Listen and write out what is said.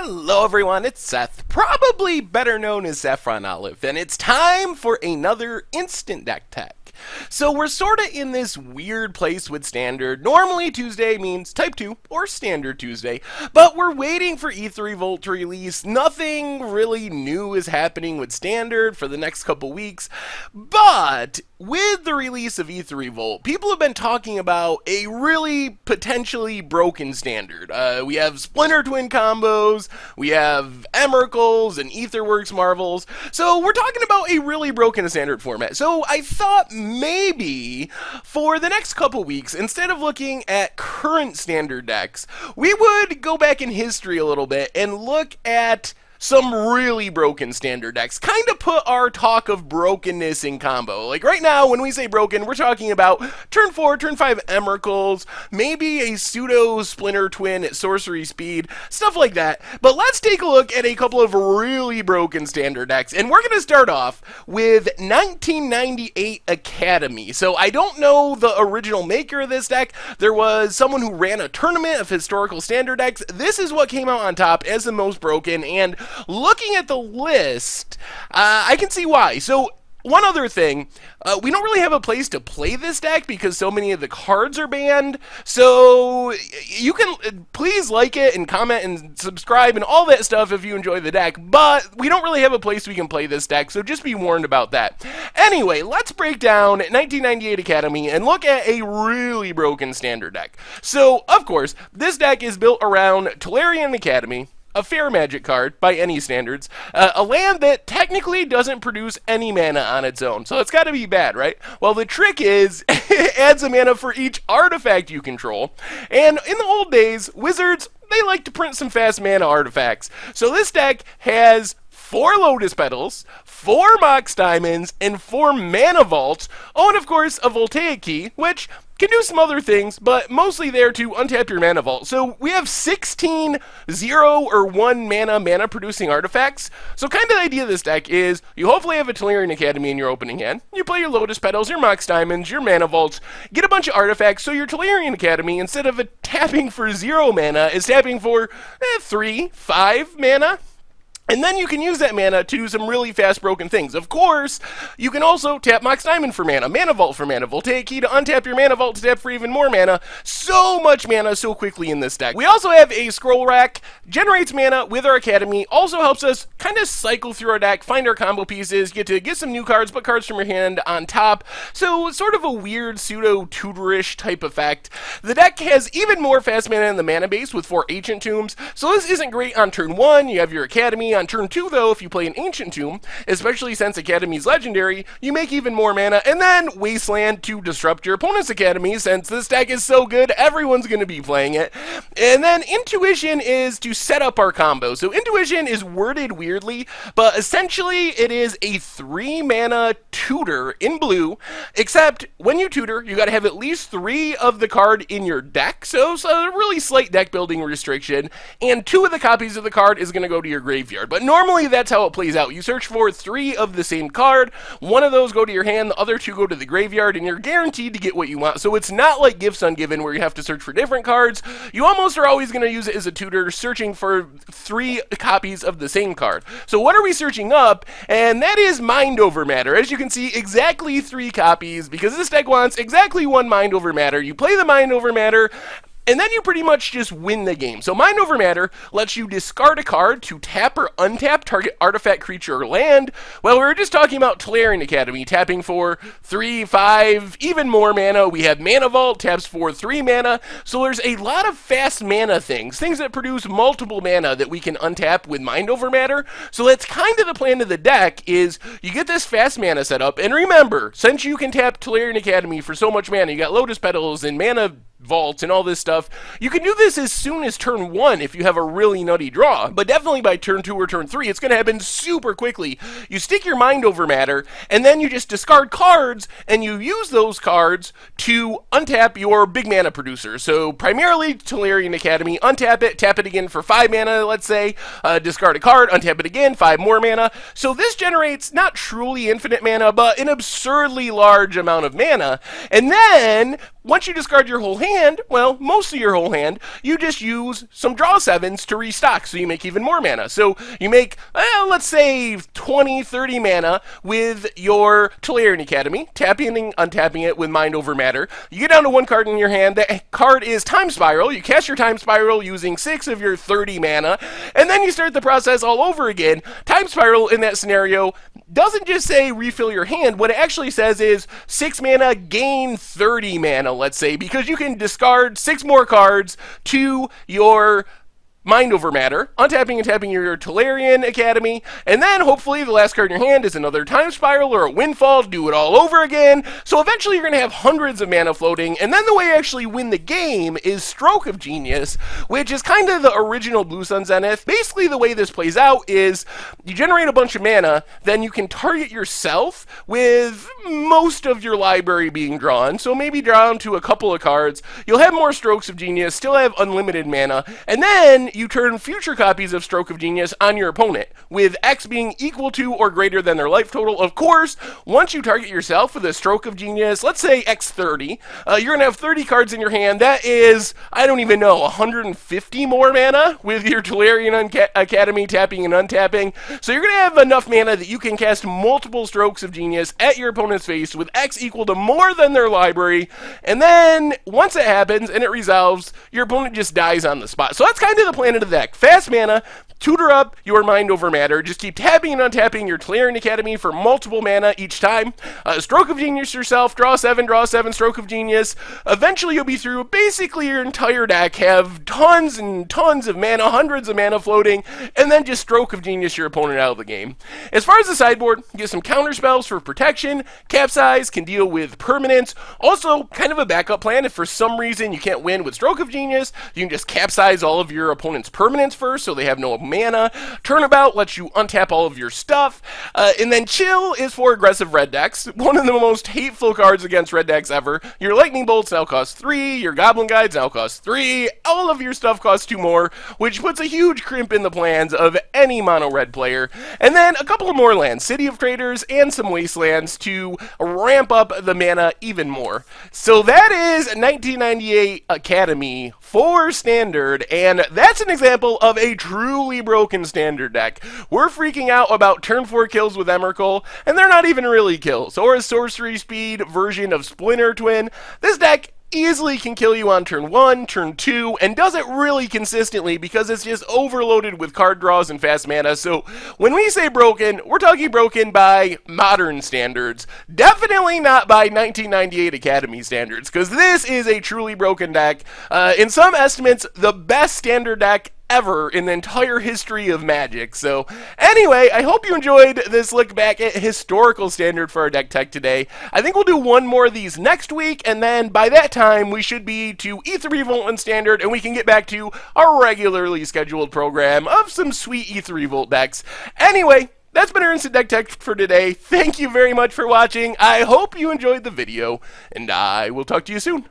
Hello everyone, it's Seth, probably better known as Saffron Olive, and it's time for another Instant Deck Tech. So we're sorta in this weird place with Standard. Normally Tuesday means Type 2 or Standard Tuesday, but we're waiting for Aether Revolt to release. Nothing really new is happening with Standard for the next couple weeks, but with the release of Aether Revolt, people have been talking about a really potentially broken Standard. We have Splinter Twin combos, we have Emrakuls and Aetherworks Marvels, so we're talking about a really broken Standard format. So I thought maybe for the next couple weeks, instead of looking at current Standard decks, we would go back in history a little bit and look at some really broken Standard decks. Kind of put our talk of brokenness in combo. Like right now, when we say broken, we're talking about turn 4, turn 5 Emrakuls, maybe a pseudo Splinter Twin at sorcery speed, stuff like that. But let's take a look at a couple of really broken Standard decks. And we're going to start off with 1998 Academy. So I don't know the original maker of this deck. There was someone who ran a tournament of historical Standard decks. This is what came out on top as the most broken, and looking at the list, I can see why. So one other thing, we don't really have a place to play this deck because so many of the cards are banned. So you can please like it and comment and subscribe and all that stuff if you enjoy the deck, but we don't really have a place we can play this deck, so just be warned about that. Anyway, let's break down 1998 Academy and look at a really broken Standard deck. So, of course, this deck is built around Tolarian Academy, a fair magic card by any standards, a land that technically doesn't produce any mana on its own, so it's got to be bad, right? Well, the trick is it adds a mana for each artifact you control, and in the old days, wizards, they like to print some fast mana artifacts. So this deck has 4 Lotus Petals, 4 Mox Diamonds, and 4 Mana Vaults. Oh, and of course, a Voltaic Key, which can do some other things, but mostly there to untap your Mana Vault. So we have 16 0 or 1 mana producing artifacts. So kind of the idea of this deck is you hopefully have a Tolarian Academy in your opening hand. You play your Lotus Petals, your Mox Diamonds, your Mana Vaults, get a bunch of artifacts, so your Tolarian Academy, instead of tapping for 0 mana, is tapping for 3, 5 mana. And then you can use that mana to do some really fast broken things. Of course, you can also tap Mox Diamond for mana, Mana Vault for mana, Voltaic Key to untap your Mana Vault to tap for even more mana. So much mana so quickly in this deck. We also have a Scroll Rack, generates mana with our Academy, also helps us kind of cycle through our deck, find our combo pieces, get to get some new cards, put cards from your hand on top. So it's sort of a weird pseudo-tutorish type effect. The deck has even more fast mana in the mana base with 4 Ancient Tombs, so this isn't great on turn 1, you have your Academy. On turn 2, though, if you play an Ancient Tomb, especially since Academy's legendary, you make even more mana, and then Wasteland to disrupt your opponent's Academy. Since this deck is so good, everyone's going to be playing it. And then Intuition is to set up our combo. So Intuition is worded weirdly, but essentially it is a 3 mana tutor in blue, except when you tutor, you got to have at least 3 of the card in your deck, so a really slight deck building restriction, and 2 of the copies of the card is going to go to your graveyard. But normally that's how it plays out. You search for 3 of the same card, 1 of those go to your hand, the other 2 go to the graveyard, and you're guaranteed to get what you want. So it's not like Gifts Ungiven where you have to search for different cards. You almost are always going to use it as a tutor, searching for 3 copies of the same card. So what are we searching up? And that is Mind Over Matter. As you can see, exactly 3 copies, because this deck wants exactly 1 Mind Over Matter. You play the Mind Over Matter, and then you pretty much just win the game. So Mind Over Matter lets you discard a card to tap or untap target artifact, creature, or land. Well, we were just talking about Tolarian Academy, tapping for 3, 5, even more mana. We have Mana Vault, taps for 3 mana. So there's a lot of fast mana things that produce multiple mana that we can untap with Mind Over Matter. So that's kind of the plan of the deck, is you get this fast mana set up. And remember, since you can tap Tolarian Academy for so much mana, you got Lotus Petals and Mana Vaults and all this stuff, you can do this as soon as turn 1 if you have a really nutty draw, but definitely by turn 2 or turn 3, it's going to happen super quickly. You stick your Mind Over Matter, and then you just discard cards, and you use those cards to untap your big mana producer. So primarily Tolarian Academy, untap it, tap it again for 5 mana, let's say, discard a card, untap it again, 5 more mana. So this generates not truly infinite mana, but an absurdly large amount of mana, and then once you discard your whole hand, hand, well, most of your whole hand, you just use some draw 7s to restock, so you make even more mana. So you make, let's say, 20, 30 mana with your Tolarian Academy, tapping and untapping it with Mind Over Matter. You get down to one card in your hand. That card is Time Spiral. You cast your Time Spiral using 6 of your 30 mana, and then you start the process all over again. Time Spiral in that scenario doesn't just say refill your hand. What it actually says is 6 mana, gain 30 mana, let's say, because you can discard 6 more cards to your Mind Over Matter, untapping and tapping your Tolarian Academy, and then hopefully the last card in your hand is another Time Spiral or a Windfall, do it all over again. So eventually you're going to have hundreds of mana floating, and then the way you actually win the game is Stroke of Genius, which is kind of the original Blue Sun Zenith. Basically the way this plays out is you generate a bunch of mana, then you can target yourself with most of your library being drawn, so maybe drawn to a couple of cards. You'll have more Strokes of Genius, still have unlimited mana, and then you turn future copies of Stroke of Genius on your opponent, with X being equal to or greater than their life total. Of course, once you target yourself with a Stroke of Genius, let's say X30, you're going to have 30 cards in your hand. That is, I don't even know, 150 more mana with your Tolarian Academy tapping and untapping. So you're going to have enough mana that you can cast multiple Strokes of Genius at your opponent's face with X equal to more than their library. And then, once it happens and it resolves, your opponent just dies on the spot. So that's kind of the plan of the deck. Fast mana, tutor up your Mind Over Matter, just keep tapping and untapping your Tolarian Academy for multiple mana each time. Stroke of Genius yourself, draw 7, Stroke of Genius. Eventually you'll be through basically your entire deck, have tons and tons of mana, hundreds of mana floating, and then just Stroke of Genius your opponent out of the game. As far as the sideboard, you get some counter spells for protection, Capsize can deal with permanence, also kind of a backup plan if for some reason you can't win with Stroke of Genius, you can just Capsize all of your opponent's permanence first so they have no mana. Turnabout lets you untap all of your stuff. And then Chill is for aggressive red decks. One of the most hateful cards against red decks ever. Your Lightning Bolts now cost 3, your Goblin Guides now cost 3, all of your stuff costs 2 more, which puts a huge crimp in the plans of any mono red player. And then a couple of more lands, City of Traders and some Wastelands to ramp up the mana even more. So that is 1998 Academy for Standard, and that's an example of a truly broken Standard deck. We're freaking out about turn 4 kills with Emrakul, and they're not even really kills, or a sorcery speed version of Splinter Twin. This deck easily can kill you on turn 1, turn 2, and does it really consistently because it's just overloaded with card draws and fast mana. So when we say broken, we're talking broken by modern standards. Definitely not by 1998 Academy standards, because this is a truly broken deck. In some estimates, the best Standard deck ever in the entire history of Magic. So anyway, I hope you enjoyed this look back at historical Standard for our deck tech today. I think we'll do one more of these next week, and then by that time we should be to Aether Revolt and Standard, and we can get back to our regularly scheduled program of some sweet Aether Revolt decks. Anyway, that's been our Instant Deck Tech for today. Thank you very much for watching. I hope you enjoyed the video, and I will talk to you soon.